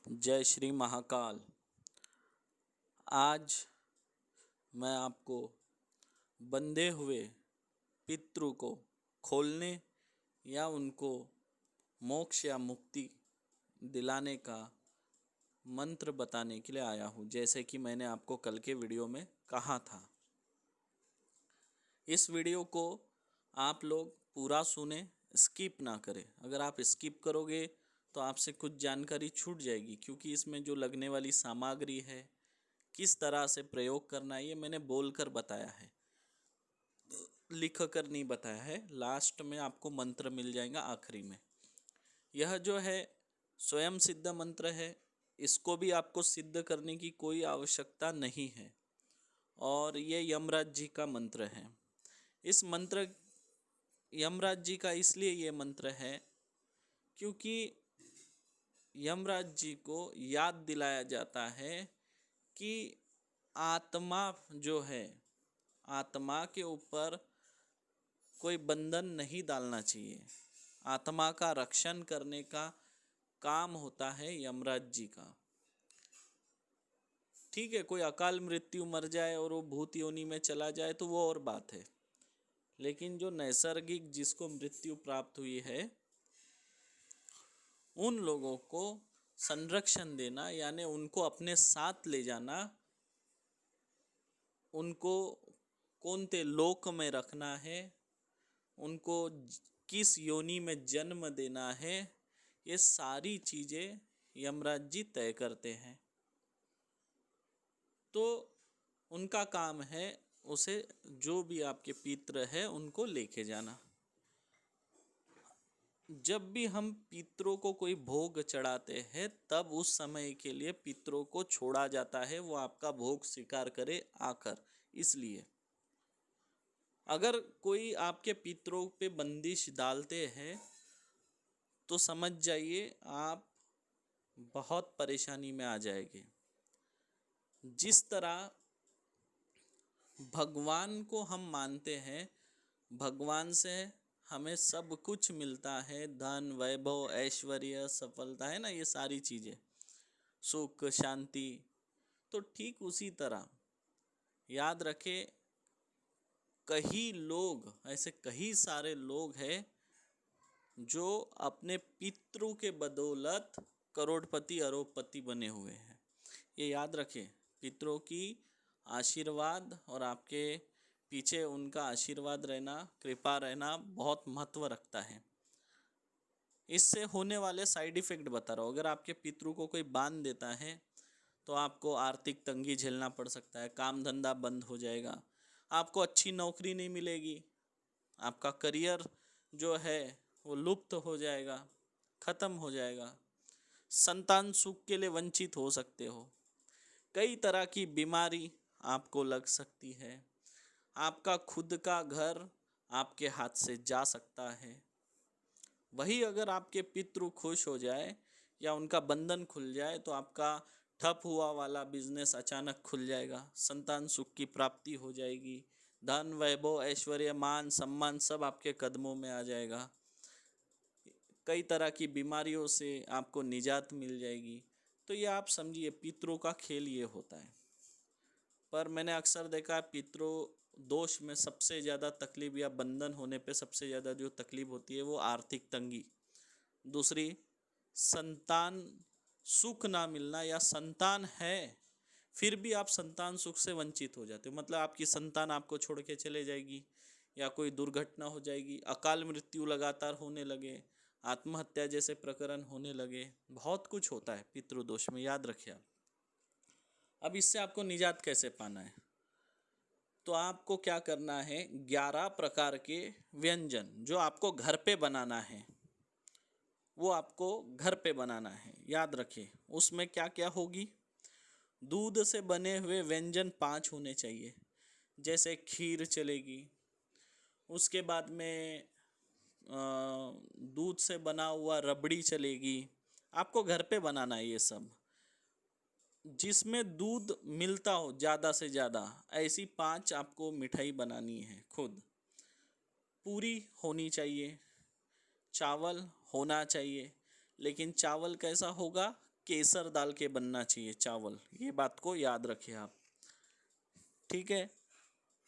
जय श्री महाकाल। आज मैं आपको बंधे हुए पितृ को खोलने या उनको मोक्ष या मुक्ति दिलाने का मंत्र बताने के लिए आया हूँ, जैसे कि मैंने आपको कल के वीडियो में कहा था। इस वीडियो को आप लोग पूरा सुने, स्किप ना करें। अगर आप स्किप करोगे तो आपसे कुछ जानकारी छूट जाएगी, क्योंकि इसमें जो लगने वाली सामग्री है, किस तरह से प्रयोग करना है, ये मैंने बोलकर बताया है, लिख कर नहीं बताया है। लास्ट में आपको मंत्र मिल जाएगा आखिरी में। यह जो है स्वयं सिद्ध मंत्र है, इसको भी आपको सिद्ध करने की कोई आवश्यकता नहीं है। और ये यमराज जी का मंत्र है। इस मंत्र यमराज जी का इसलिए ये मंत्र है क्योंकि यमराज जी को याद दिलाया जाता है कि आत्मा जो है, आत्मा के ऊपर कोई बंधन नहीं डालना चाहिए। आत्मा का रक्षण करने का काम होता है यमराज जी का। ठीक है, कोई अकाल मृत्यु मर जाए और वो भूत योनि में चला जाए तो वो और बात है, लेकिन जो नैसर्गिक जिसको मृत्यु प्राप्त हुई है, उन लोगों को संरक्षण देना, यानी उनको अपने साथ ले जाना, उनको कौनते लोक में रखना है, उनको किस योनि में जन्म देना है, ये सारी चीज़ें यमराज जी तय करते हैं। तो उनका काम है उसे, जो भी आपके पितृ है उनको लेके जाना। जब भी हम पितरों को कोई भोग चढ़ाते हैं, तब उस समय के लिए पितरों को छोड़ा जाता है, वो आपका भोग स्वीकार करे आकर। इसलिए अगर कोई आपके पितरों पे बंदिश डालते हैं तो समझ जाइए आप बहुत परेशानी में आ जाएंगे। जिस तरह भगवान को हम मानते हैं, भगवान से हमें सब कुछ मिलता है, धन, वैभव, ऐश्वर्य, सफलता, है ना, ये सारी चीज़ें, सुख, शांति। तो ठीक उसी तरह याद रखें, कई लोग ऐसे, कई सारे लोग हैं जो अपने पितरों के बदौलत करोड़पति अरबपति बने हुए हैं। ये याद रखें, पितरों की आशीर्वाद और आपके पीछे उनका आशीर्वाद रहना, कृपा रहना बहुत महत्व रखता है। इससे होने वाले साइड इफ़ेक्ट बता रहा हूँ। अगर आपके पितरों को कोई बांध देता है तो आपको आर्थिक तंगी झेलना पड़ सकता है, काम धंधा बंद हो जाएगा, आपको अच्छी नौकरी नहीं मिलेगी, आपका करियर जो है वो लुप्त हो जाएगा, ख़त्म हो जाएगा, संतान सुख के लिए वंचित हो सकते हो, कई तरह की बीमारी आपको लग सकती है, आपका खुद का घर आपके हाथ से जा सकता है। वही अगर आपके पितृ खुश हो जाए या उनका बंधन खुल जाए तो आपका ठप हुआ वाला बिजनेस अचानक खुल जाएगा, संतान सुख की प्राप्ति हो जाएगी, धन, वैभव, ऐश्वर्य, मान, सम्मान सब आपके कदमों में आ जाएगा, कई तरह की बीमारियों से आपको निजात मिल जाएगी। तो ये आप समझिए, पितरों का खेल ये होता है। पर मैंने अक्सर देखा है, पितरों दोष में सबसे ज़्यादा तकलीफ या बंधन होने पे सबसे ज़्यादा जो तकलीफ होती है वो आर्थिक तंगी, दूसरी संतान सुख ना मिलना, या संतान है फिर भी आप संतान सुख से वंचित हो जाते हो, मतलब आपकी संतान आपको छोड़ के चले जाएगी, या कोई दुर्घटना हो जाएगी, अकाल मृत्यु लगातार होने लगे, आत्महत्या जैसे प्रकरण होने लगे, बहुत कुछ होता है पितृदोष में, याद रखिए आप। अब इससे आपको निजात कैसे पाना है, तो आपको क्या करना है, 11 प्रकार के व्यंजन जो आपको घर पे बनाना है, वो आपको घर पे बनाना है। याद रखिए, उसमें क्या क्या होगी, दूध से बने हुए व्यंजन 5 होने चाहिए, जैसे खीर चलेगी, उसके बाद में दूध से बना हुआ रबड़ी चलेगी। आपको घर पे बनाना है ये सब, जिसमें दूध मिलता हो ज़्यादा से ज़्यादा, ऐसी 5 आपको मिठाई बनानी है खुद। पूरी होनी चाहिए, चावल होना चाहिए, लेकिन चावल कैसा होगा, केसर दाल के बनना चाहिए चावल, ये बात को याद रखिए आप। ठीक है,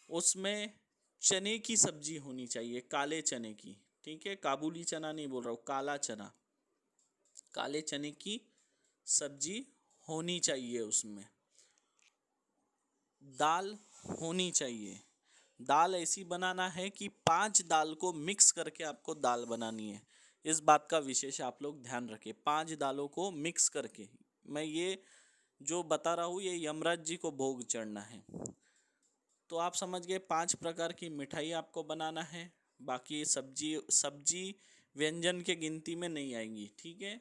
उसमें चने की सब्जी होनी चाहिए, काले चने की। ठीक है, काबुली चना नहीं बोल रहा हूँ, काला चना, काले चने की सब्जी होनी चाहिए उसमें। दाल होनी चाहिए। दाल ऐसी बनाना है कि 5 दाल को मिक्स करके आपको दाल बनानी है। इस बात का विशेष आप लोग ध्यान रखें, 5 दालों को मिक्स करके। मैं ये जो बता रहा हूँ ये यमराज जी को भोग चढ़ना है। तो आप समझ गए, 5 प्रकार की मिठाई आपको बनाना है। बाकी सब्जी सब्जी व्यंजन के गिनती में नहीं आएंगी। ठीक है,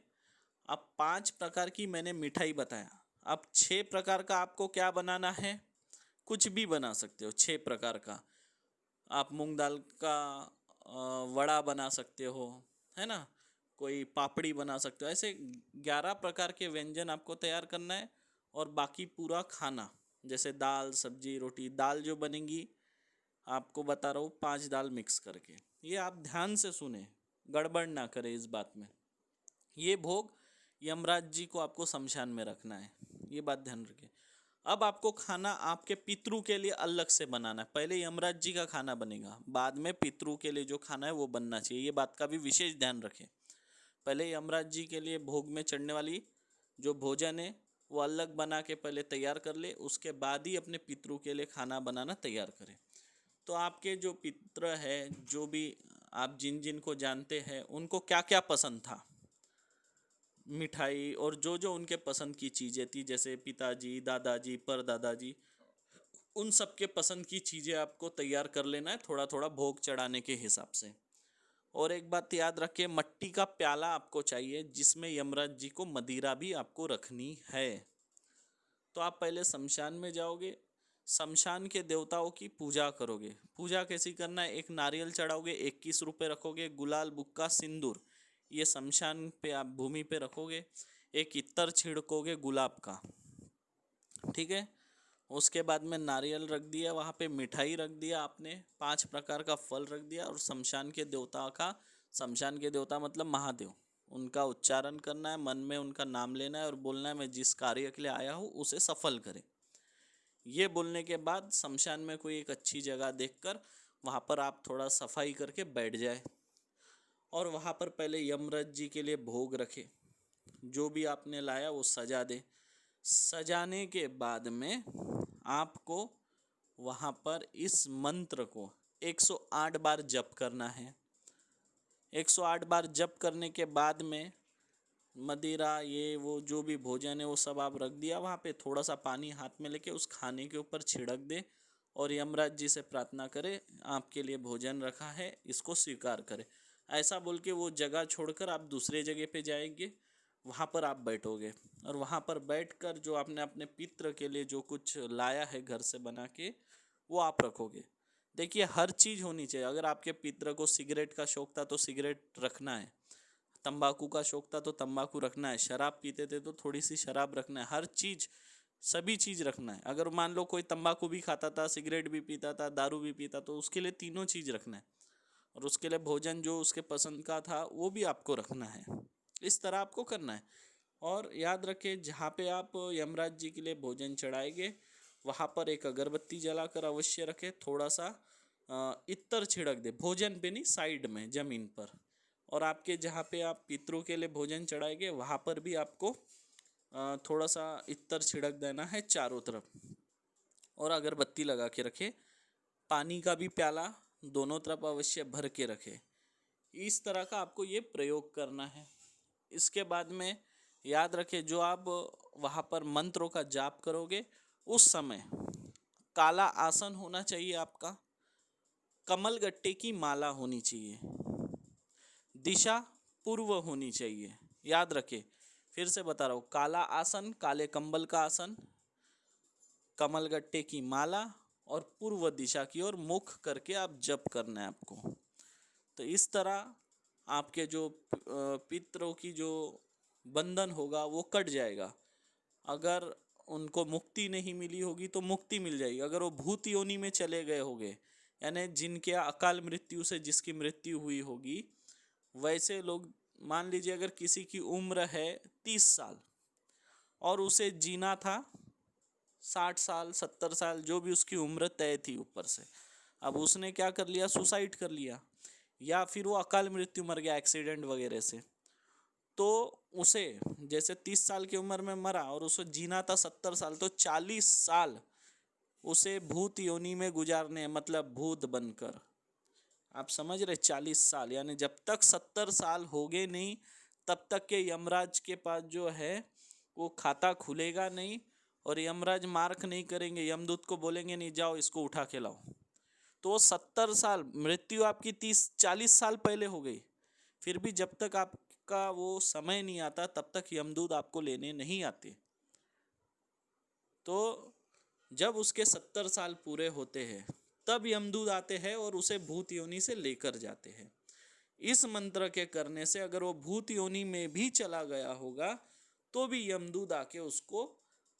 अब 5 प्रकार की मैंने मिठाई बताया। अब 6 प्रकार का आपको क्या बनाना है, कुछ भी बना सकते हो 6 प्रकार का। आप मूंग दाल का वड़ा बना सकते हो, है ना, कोई पापड़ी बना सकते हो। ऐसे 11 प्रकार के व्यंजन आपको तैयार करना है। और बाकी पूरा खाना, जैसे दाल सब्जी रोटी, दाल जो बनेंगी आपको बता रहा हूँ 5 दाल मिक्स करके। ये आप ध्यान से सुने, गड़बड़ ना करें इस बात में। ये भोग यमराज जी को आपको शमशान में रखना है, ये बात ध्यान रखें। अब आपको खाना आपके पितरों के लिए अलग से बनाना है। पहले यमराज जी का खाना बनेगा, बाद में पितरों के लिए जो खाना है वो बनना चाहिए, ये बात का भी विशेष ध्यान रखें। पहले यमराज जी के लिए भोग में चढ़ने वाली जो भोजन है वो अलग बना के पहले तैयार कर ले, उसके बाद ही अपने पितरों के लिए खाना बनाना तैयार करें। तो आपके जो पितर है, जो भी आप जिन जिन को जानते हैं, उनको क्या क्या पसंद था मिठाई, और जो जो उनके पसंद की चीज़ें थी, जैसे पिताजी दादाजी परदादाजी, उन सब के पसंद की चीज़ें आपको तैयार कर लेना है थोड़ा थोड़ा भोग चढ़ाने के हिसाब से। और एक बात याद रखिए, मट्टी का प्याला आपको चाहिए जिसमें यमराज जी को मदिरा भी आपको रखनी है। तो आप पहले शमशान में जाओगे, शमशान के देवताओं की पूजा करोगे। पूजा कैसी करना है, एक नारियल चढ़ाओगे, 21 रुपये रखोगे, गुलाल बुक्का सिंदूर ये शमशान पे आप भूमि पे रखोगे, एक इत्तर छिड़कोगे गुलाब का। ठीक है, उसके बाद में नारियल रख दिया, वहाँ पे मिठाई रख दिया आपने, 5 प्रकार का फल रख दिया, और शमशान के देवता का, शमशान के देवता मतलब महादेव, उनका उच्चारण करना है, मन में उनका नाम लेना है और बोलना है मैं जिस कार्य के लिए आया हूँ उसे सफल करे। ये बोलने के बाद शमशान में कोई एक अच्छी जगह देखकर वहाँ पर आप थोड़ा सफाई करके बैठ जाए, और वहाँ पर पहले यमराज जी के लिए भोग रखे, जो भी आपने लाया वो सजा दे। सजाने के बाद में आपको वहाँ पर इस मंत्र को 108 बार जप करना है। 108 बार जप करने के बाद में मदिरा ये वो जो भी भोजन है वो सब आप रख दिया, वहाँ पे थोड़ा सा पानी हाथ में लेके उस खाने के ऊपर छिड़क दे, और यमराज जी से प्रार्थना करे आपके लिए भोजन रखा है, इसको स्वीकार करे। ऐसा बोल के वो जगह छोड़कर आप दूसरे जगह पे जाएंगे, वहाँ पर आप बैठोगे, और वहाँ पर बैठकर जो आपने अपने पित्र के लिए जो कुछ लाया है घर से बना के वो आप रखोगे। देखिए हर चीज़ होनी चाहिए। अगर आपके पित्र को सिगरेट का शौक था तो सिगरेट रखना है, तंबाकू का शौक था तो तंबाकू रखना है, शराब पीते थे तो थोड़ी सी शराब रखना है, हर चीज़ सभी चीज़ रखना है। अगर मान लो कोई तंबाकू भी खाता था, सिगरेट भी पीता था, दारू भी पीता, तो उसके लिए तीनों चीज़ रखना है, और उसके लिए भोजन जो उसके पसंद का था वो भी आपको रखना है। इस तरह आपको करना है। और याद रखें, जहाँ पे आप यमराज जी के लिए भोजन चढ़ाएंगे वहाँ पर एक अगरबत्ती जलाकर अवश्य रखें, थोड़ा सा इत्र छिड़क दे, भोजन पे नहीं साइड में ज़मीन पर। और आपके जहाँ पे आप पितरों के लिए भोजन चढ़ाएंगे वहाँ पर भी आपको थोड़ा सा इत्र छिड़क देना है चारों तरफ, और अगरबत्ती लगा के रखे। पानी का भी प्याला दोनों तरफ अवश्य भर के रखे। इस तरह का आपको ये प्रयोग करना है। इसके बाद में याद रखें, जो आप वहाँ पर मंत्रों का जाप करोगे उस समय काला आसन होना चाहिए आपका, कमल गट्टे की माला होनी चाहिए, दिशा पूर्व होनी चाहिए। याद रखें, फिर से बता रहा हूँ, काला आसन, काले कंबल का आसन, कमल गट्टे की माला, और पूर्व दिशा की ओर मुख करके आप जप करना है आपको। तो इस तरह आपके जो पितरों की जो बंधन होगा वो कट जाएगा। अगर उनको मुक्ति नहीं मिली होगी तो मुक्ति मिल जाएगी। अगर वो भूत योनि में चले गए होंगे, यानी जिनके अकाल मृत्यु से जिसकी मृत्यु हुई होगी, वैसे लोग, मान लीजिए अगर किसी की उम्र है 30 साल, और उसे जीना था 60 साल 70 साल, जो भी उसकी उम्र तय थी ऊपर से। अब उसने क्या कर लिया, सुसाइड कर लिया, या फिर वो अकाल मृत्यु मर गया एक्सीडेंट वगैरह से। तो उसे जैसे 30 साल की उम्र में मरा और उसे जीना था 70 साल, तो 40 साल उसे भूत योनि में गुजारने, मतलब भूत बनकर। आप समझ रहे, 40 साल, यानी जब तक 70 साल हो गए नहीं तब तक के यमराज के पास जो है वो खाता खुलेगा नहीं, और यमराज मार्क नहीं करेंगे, यमदूत को बोलेंगे नहीं जाओ इसको उठा के लाओ। तो 70 साल, मृत्यु आपकी 30 40 साल पहले हो गई, फिर भी जब तक आपका वो समय नहीं आता तब तक यमदूत आपको लेने नहीं आते। तो जब उसके 70 साल पूरे होते हैं तब यमदूत आते हैं और उसे भूत योनि से लेकर जाते हैं। इस मंत्र के करने से अगर वो भूत योनि में भी चला गया होगा तो भी यमदूत आके उसको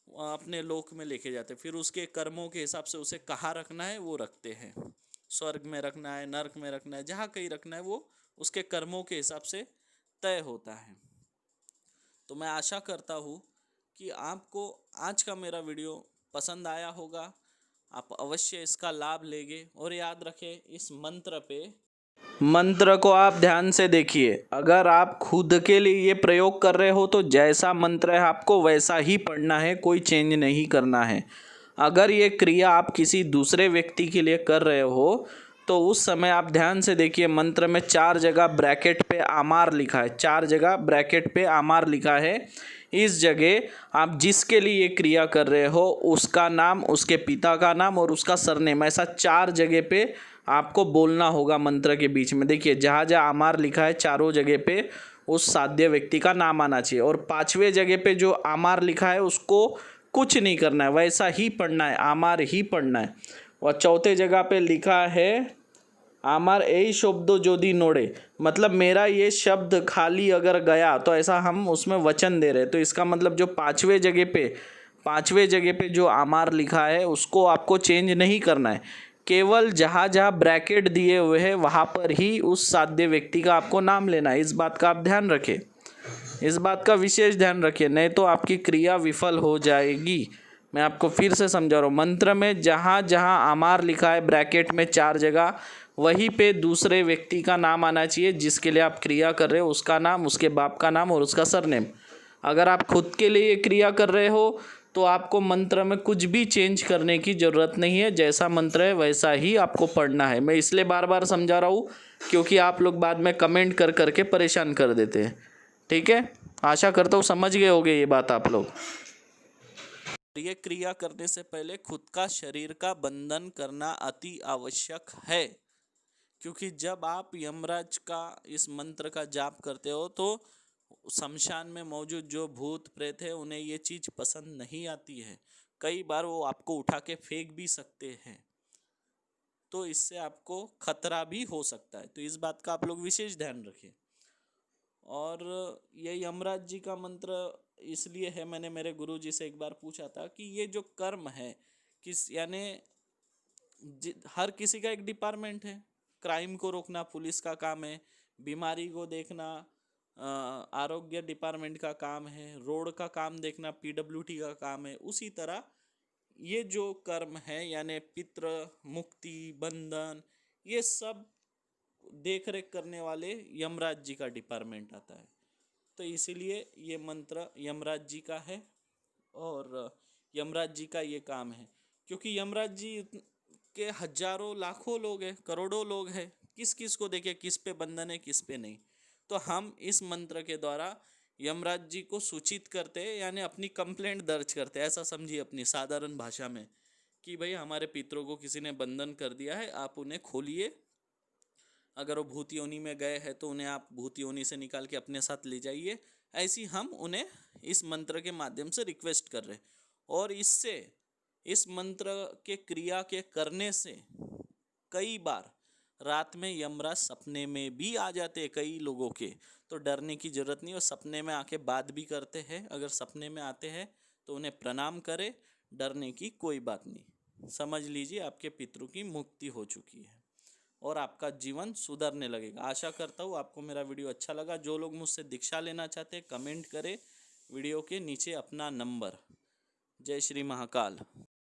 अपने लोक में लेके जाते, फिर उसके कर्मों के हिसाब से उसे कहाँ रखना है वो रखते हैं। स्वर्ग में रखना है, नरक में रखना है, जहाँ कहीं रखना है वो उसके कर्मों के हिसाब से तय होता है। तो मैं आशा करता हूँ कि आपको आज का मेरा वीडियो पसंद आया होगा। आप अवश्य इसका लाभ लेंगे, और याद रखें इस मंत्र को आप ध्यान से देखिए। अगर आप खुद के लिए ये प्रयोग कर रहे हो तो जैसा मंत्र है आपको वैसा ही पढ़ना है, कोई चेंज नहीं करना है। अगर ये क्रिया आप किसी दूसरे व्यक्ति के लिए कर रहे हो तो उस समय आप ध्यान से देखिए, मंत्र में 4 जगह ब्रैकेट पे आमार लिखा है, 4 जगह ब्रैकेट पे आमार लिखा है। इस जगह आप जिसके लिए ये क्रिया कर रहे हो उसका नाम, उसके पिता का नाम और उसका सरनेम, ऐसा 4 जगह पे आपको बोलना होगा मंत्र के बीच में। देखिए जहाँ जहाँ आमार लिखा है चारों जगह पे उस साध्य व्यक्ति का नाम आना चाहिए, और 5वें जगह पे जो आमार लिखा है उसको कुछ नहीं करना है, वैसा ही पढ़ना है, आमार ही पढ़ना है। और 4थे जगह पे लिखा है आमार यही शब्दों जोदी नोड़े, मतलब मेरा ये शब्द खाली अगर गया तो ऐसा हम उसमें वचन दे रहे। तो इसका मतलब जो 5वें जगह पे जो आमार लिखा है उसको आपको चेंज नहीं करना है, केवल जहाँ जहाँ ब्रैकेट दिए हुए हैं वहाँ पर ही उस साध्य व्यक्ति का आपको नाम लेना है। इस बात का आप ध्यान रखें, इस बात का विशेष ध्यान रखिए, नहीं तो आपकी क्रिया विफल हो जाएगी। मैं आपको फिर से समझा रहा हूँ, मंत्र में जहाँ जहाँ आमार लिखा है ब्रैकेट में 4 जगह, वहीं पे दूसरे व्यक्ति का नाम आना चाहिए जिसके लिए आप क्रिया कर रहे हो, उसका नाम, उसके बाप का नाम और उसका सरनेम। अगर आप खुद के लिए क्रिया कर रहे हो तो आपको मंत्र में कुछ भी चेंज करने की ज़रूरत नहीं है, जैसा मंत्र है वैसा ही आपको पढ़ना है। मैं इसलिए बार बार समझा रहा हूँ क्योंकि आप लोग बाद में कमेंट कर करके परेशान कर देते हैं। ठीक है, आशा करता हूँ समझ गए होंगे ये बात आप लोग। ये क्रिया करने से पहले खुद का शरीर का बंधन करना अति आवश्यक है, क्योंकि जब आप यमराज का इस मंत्र का जाप करते हो तो शमशान में मौजूद जो भूत प्रेत है उन्हें ये चीज़ पसंद नहीं आती है, कई बार वो आपको उठा के फेंक भी सकते हैं, तो इससे आपको खतरा भी हो सकता है। तो इस बात का आप लोग विशेष ध्यान रखें। और ये यमराज जी का मंत्र इसलिए है, मैंने मेरे गुरु जी से एक बार पूछा था कि ये जो कर्म है किस, यानी हर किसी का एक डिपार्टमेंट है, क्राइम को रोकना पुलिस का काम है, बीमारी को देखना आरोग्य डिपार्टमेंट का काम है, रोड का काम देखना पीडब्ल्यूडी का काम है। उसी तरह ये जो कर्म है यानी पितृ मुक्ति बंधन, ये सब देख रेख करने वाले यमराज जी का डिपार्टमेंट आता है। तो इसीलिए ये मंत्र यमराज जी का है और यमराज जी का ये काम है, क्योंकि यमराज जी के हजारों लाखों लोग हैं, करोड़ों लोग हैं, किस किस को देखे किस पे बंधन है किस पे नहीं। तो हम इस मंत्र के द्वारा यमराज जी को सूचित करते हैं, यानी अपनी कंप्लेंट दर्ज करते हैं, ऐसा समझिए अपनी साधारण भाषा में कि भाई हमारे पितरों को किसी ने बंधन कर दिया है, आप उन्हें खोलिए। अगर वो भूत योनि में गए हैं तो उन्हें आप भूत योनि से निकाल के अपने साथ ले जाइए। ऐसी हम उन्हें इस मंत्र के माध्यम से रिक्वेस्ट कर रहे हैं। और इससे इस मंत्र के क्रिया के करने से कई बार रात में यमराज सपने में भी आ जाते हैं कई लोगों के, तो डरने की ज़रूरत नहीं। वो सपने में आके बात भी करते हैं, अगर सपने में आते हैं तो उन्हें प्रणाम करें, डरने की कोई बात नहीं। समझ लीजिए आपके पितरों की मुक्ति हो चुकी है और आपका जीवन सुधरने लगेगा। आशा करता हूँ आपको मेरा वीडियो अच्छा लगा। जो लोग मुझसे दीक्षा लेना चाहते हैं कमेंट करें, वीडियो के नीचे अपना नंबर। जय श्री महाकाल।